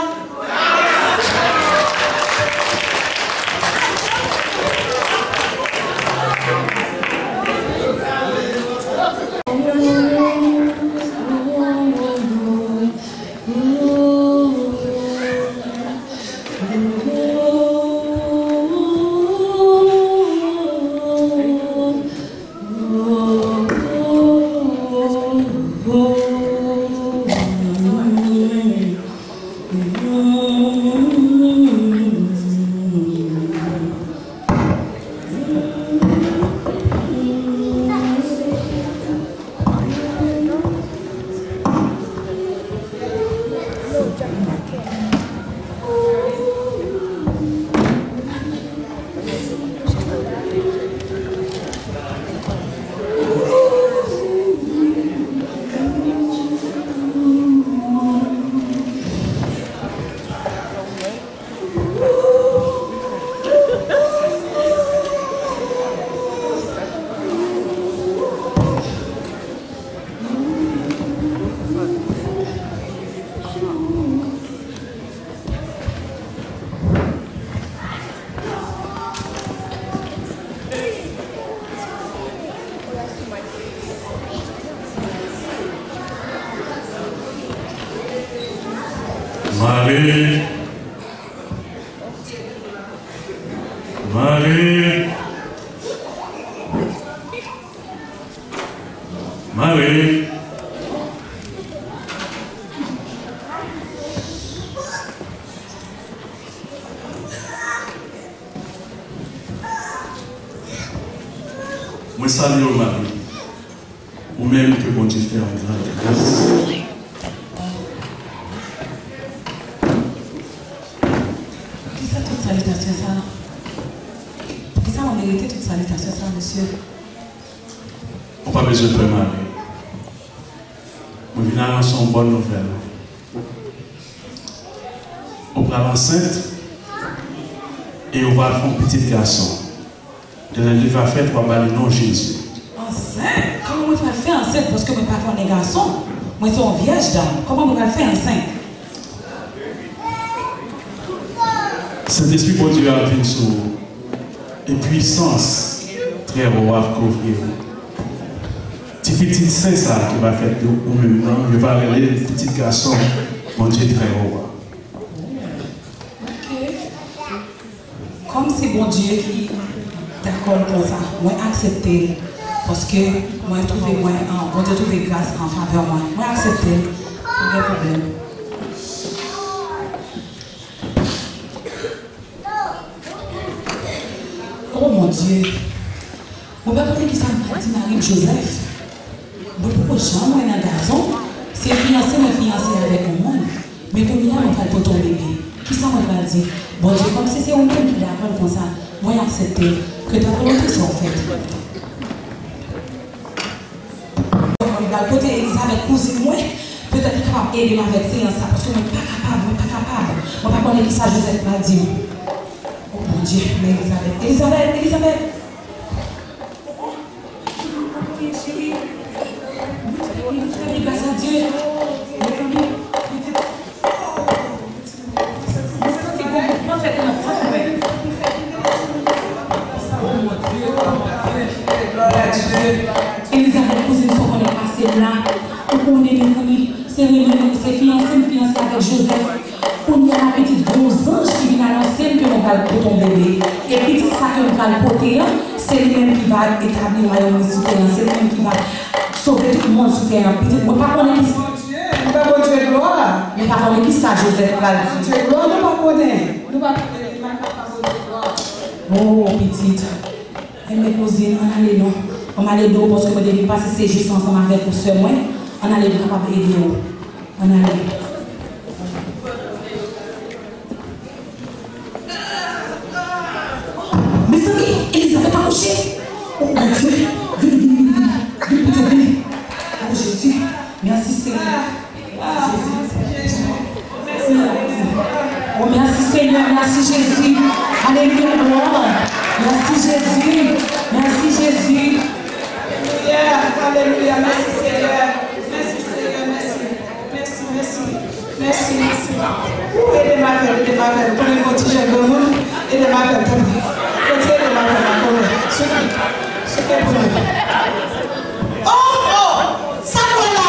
Marie. Marie. Marie. Moi salue Marie. Ou même que bon Dieu fait en grande grâce. Salutation ça, monsieur. On n'a pas besoin de Marie. On vient annoncer une bonne nouvelle. On prend enceinte et on va faire un petit garçon. Et le va faire pour avoir le nom Jésus. Enceinte? Comment on va faire enceinte? Parce que mon papa est garçon. Moi, c'est une vierge dame. Comment on va faire enceinte? Cet esprit pour Dieu a vu sur une puissance très rare couvrir. C'est petit saint ça qui va faire ou même non, il va aller le petit garçon, mon Dieu très rare. Ok. Comme c'est bon Dieu qui d'accord pour ça, moi accepter parce que moi trouver moi bon Dieu trouver grâce en faveur moi. Moi accepter, pas de problème. Oh mon Dieu. Mon papa qui s'en dit Marie Joseph. Beaucoup de gens, moi, un garçon, c'est fiancé avec un monde. Mais pour moi, on va pas ton bébé. Qui ça, on va dire? Bon Dieu, comme si c'est un monde qui est d'accord comme ça, moi, accepter que ta volonté soit faite. On va côté Elisabeth, cousine, moi, peut-être capable d'aider avec séance, parce que je ne suis pas capable. On va connaître ça, Joseph m'a dit. Oh mon Dieu, mais Elisabeth. Grâce à Dieu. Elisabeth, cousine, faut qu'on est passé là. On est venu, c'est fiancé avec Joseph. On y a un petit gros ange qui vient annoncer que l'on va pour ton bébé. Et puis ça que l'on va le porter, c'est lui-même qui va établir le royaume soutien, c'est lui-même qui va sauver tout le monde soutien. Moi, pas connaître qui ça. Nous pas connaître Dieu gloire. Mais pas connaître qui ça, Joseph va dire. Dieu gloire, nous pas connaître. Nous pas connaître. Oh, petite. Elle me pose, on allait non. On allait d'eau parce que je devais passer ces jours ensemble avec pour ce mois. On allait de capable aider. On allait. Mes amis, Elisabeth a couché. Oh mon Dieu. Venez. Oh Jésus. Merci Seigneur. Oh merci Seigneur. Merci Jésus. Alléluia. Merci Jésus. Merci Jésus. Alléluia. Merci Seigneur. Merci Seigneur. Merci. Aidez-moi à faire. Prenez votre tigre de monde. Aidez-moi à faire. Aidez-moi à faire. Ce qui est pour nous. Oh! Ça voilà!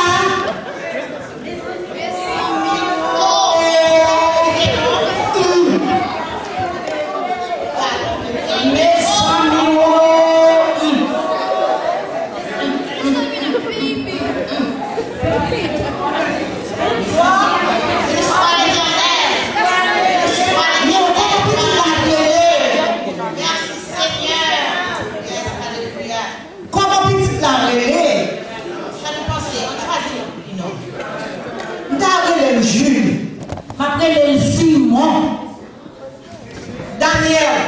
Après les Simon, Daniel,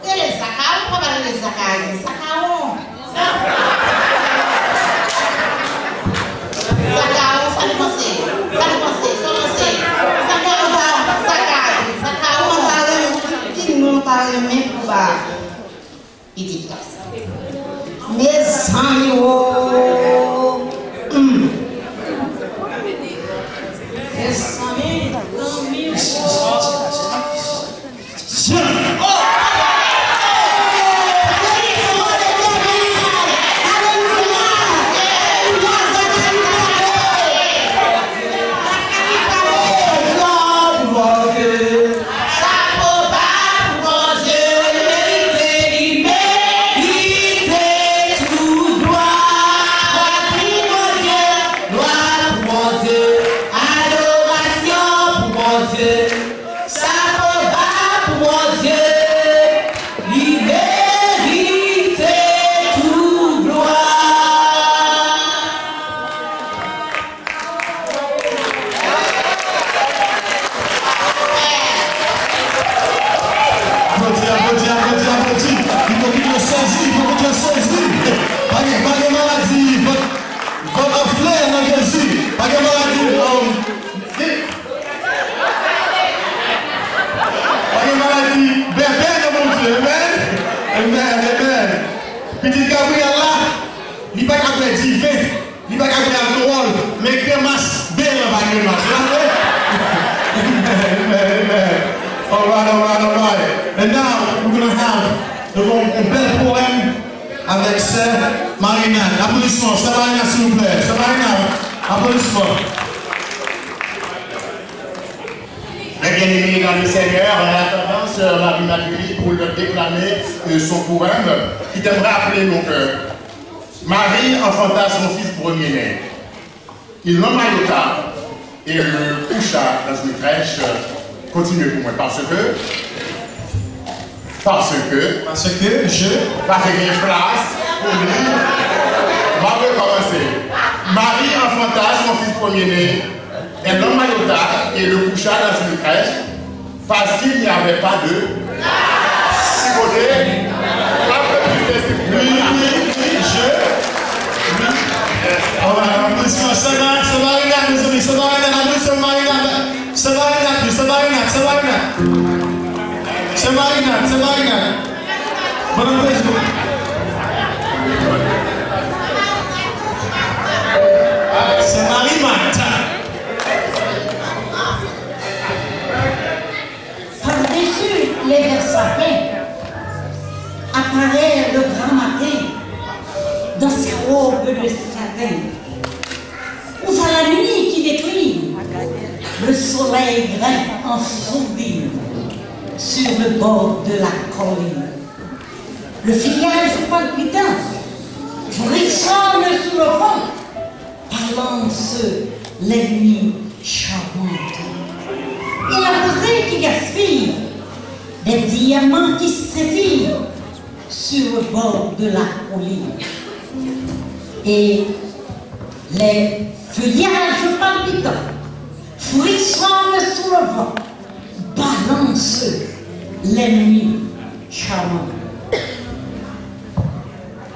et les Zacharon, pourquoi pas les Zacharon? Zacharon, ça nous pensait. Zacharon, qui nous parle même pour bas. Il dit ça. Mes amis, adoration. Pas de maladie. Pas de maladie. Ben, mon Dieu. Amen. Petit Gabriel là, il n'est pas capable de divin, il n'est pas capable de alcool, mais crémasse, ben là, pas crémasse. Amen. All right. And now we're going to have un bel poème avec Sœur Marinade. Applaudissements, Sœur Marinade, s'il vous plaît. Sœur Marinade, applaudissements. Mes bien-aimés dans le Seigneur, en attendant Sœur Marie-Immaculée pour leur déclamer son poème, qui t'aimerait appeler mon cœur. Marie enfanta son fils premier-né. Il l'emmaillota et le coucha dans une crèche. Continuez pour moi, parce que je qu'il y a place pour lui. On va recommencer. Marie enfanta son fils premier-né. Elle l'emmaillota et le coucha dans une crèche parce qu'il n'y avait pas de ciboté. C'est Marie-Martha. Par-dessus les versapins apparaît le grand matin dans ses robes de satin. Ou à la nuit qui décline, le soleil grimpe en sourdine sur le bord de la colline. Le fillage palpitant frissonne sous le vent, balance les nuits charmantes. Et la rosée qui gaspille, des diamants qui scintillent sur le bord de la colline. Et les feuillages palpitants frissonnent sous le vent, balancent les nuits charmantes.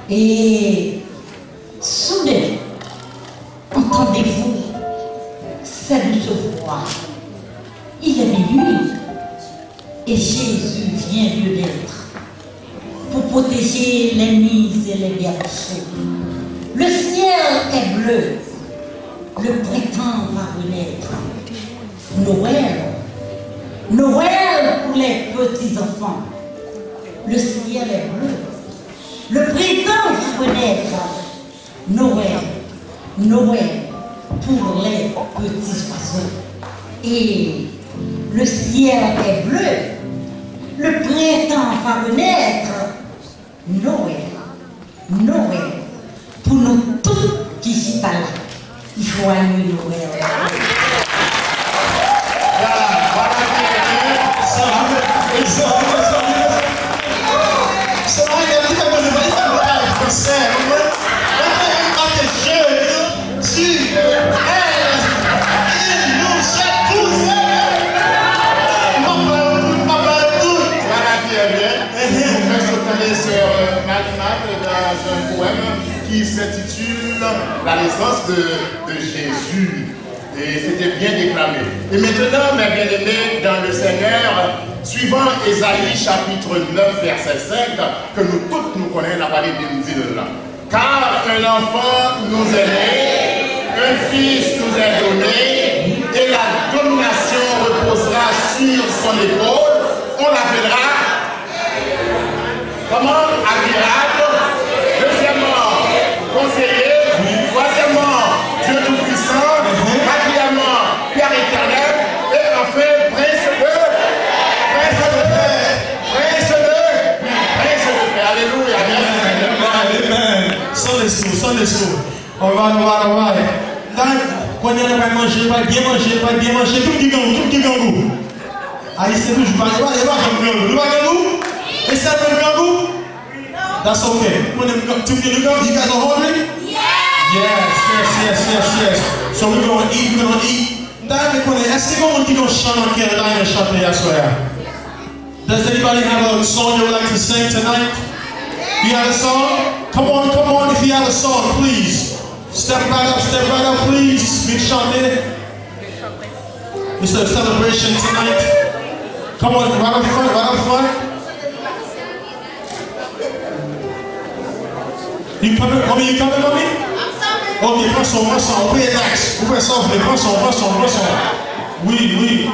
Et soudain, entendez-vous cette douce voix. Il est minuit et Jésus vient de naître pour protéger les mises et les berceaux. Le ciel est bleu, le printemps va renaître. Noël pour les petits enfants. Le ciel est bleu, le printemps va renaître. Noël pour les petits oiseaux. Et le ciel est bleu, le printemps va renaître. Noël pour nous tous qui sont là. Joyeux Noël. Un poème qui s'intitule La naissance de Jésus. Et c'était bien déclamé. Et maintenant, mes bien-aimés dans le Seigneur, suivant Ésaïe chapitre 9, verset 5, que nous toutes nous connaissons, la parole de nous dire là. Car un enfant nous est né, un fils nous est donné, et la domination reposera sur son épaule. On l'appellera comment? Admirable. Deuxièmement, conseiller. Troisièmement, Dieu Tout-Puissant. Quatrièmement, Père éternel. Et enfin, Prince de paix. Alléluia. Amen. Sans les sous. All right. Là, quand on va manger, pas bien manger, tout qui gagne. Allez, c'est toujours pas gangou. Et ça fait gangou? That's okay. You guys are hungry? Yes. So we're going to eat. Est-ce qu'on chanter? Does anybody have a song you would like to sing tonight? You have a song? Come on, if you have a song, please. Step right up, please. Make chanter. It's a celebration tonight. Come on, right up front, right up front. You coming, mommy? You coming, mommy? Ok, prends son, on peut relax. Vous pouvez s'enfler, prends son. Oui.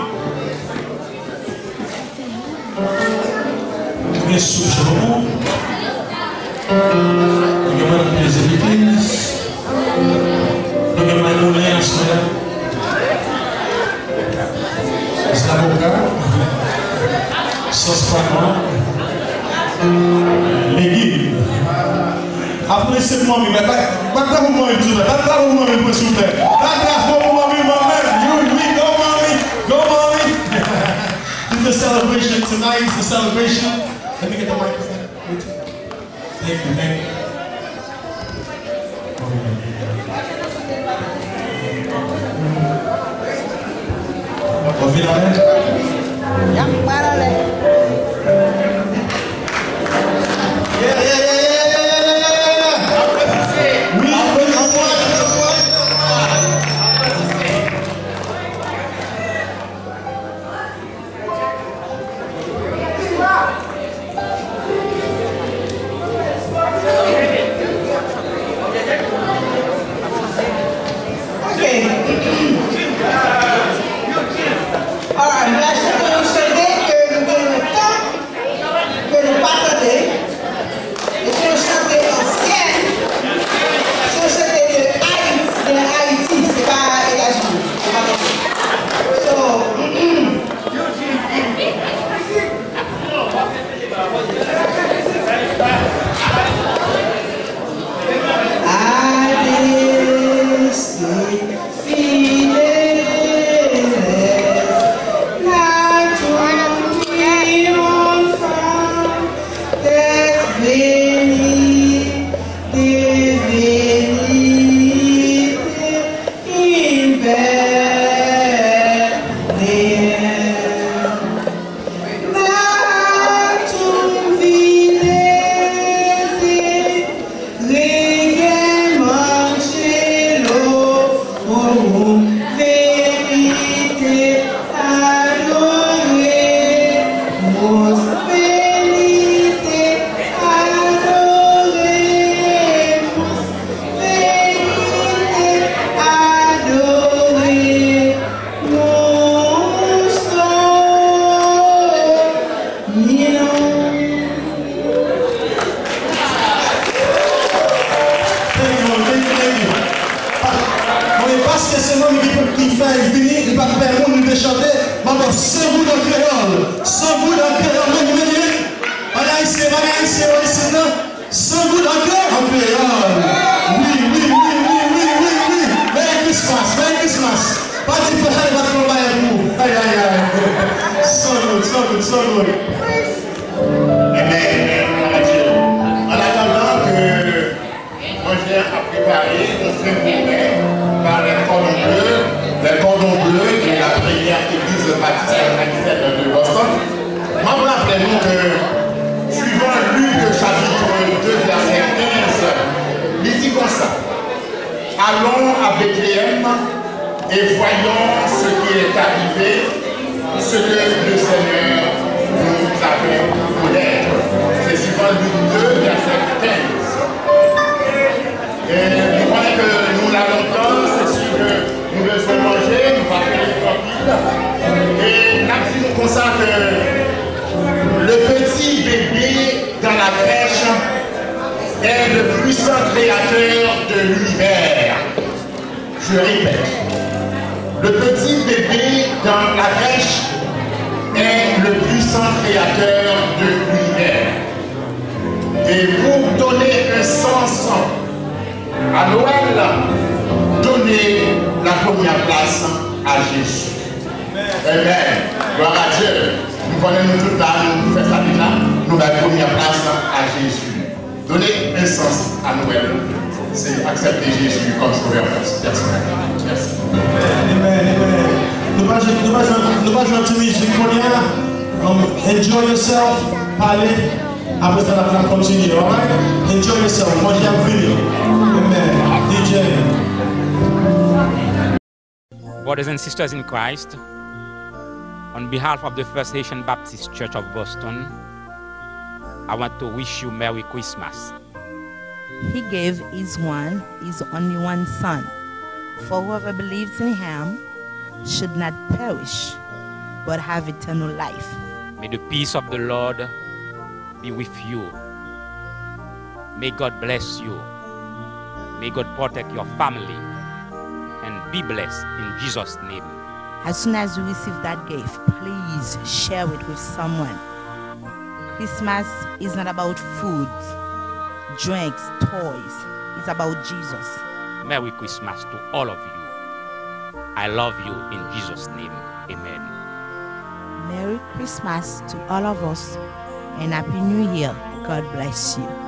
Bien sûr, je vous. Look at my music, please. Look at my new lens, man. C'est l'avocat. Sauce pas légumes. Applaudissez-moi, mais pas pour moi, s'il vous plaît. Pas pour moi, s'il vous plaît. Pas pour moi, Go, mommy. It's a celebration tonight. It's a celebration. Let me get the microphone. Thank you. On vient avec. Allons à Bethléem et voyons ce qui est arrivé, ce que le Seigneur nous a fait connaître. C'est suivant Luc 2, verset 15. Et je crois que nous l'avons entendu, c'est sûr que nous devons manger, nous allons faire tranquille. Et là, si nous consacrons le petit bébé dans la crèche est le puissant créateur de l'univers. Je répète, le petit bébé dans la crèche est le puissant créateur de l'univers. Et pour donner un sens à Noël, donnez la première place à Jésus. Amen. Gloire à Dieu. Nous connaissons tout là, nous faisons ça déjà, nous avons la première place à Jésus. Donner un sens à Noël, c'est accepter Jésus comme sauveur personnel. Merci. Amen. Nous allons jouer un petit musique. Enjoy yourself. Parlez. Après ça, on va continuer. Alright? Enjoy yourself. Mangez un video. Amen. DJ. Brothers and sisters in Christ, on behalf of the First Haitian Baptist Church of Boston, I want to wish you Merry Christmas. He gave his only one Son, for whoever believes in him should not perish, but have eternal life. May the peace of the Lord be with you. May God bless you. May God protect your family. And be blessed in Jesus' name. As soon as you receive that gift, please share it with someone. Christmas is not about food, drinks, toys. It's about Jesus. Merry Christmas to all of you. I love you in Jesus' name. Amen. Merry Christmas to all of us and Happy New Year. God bless you.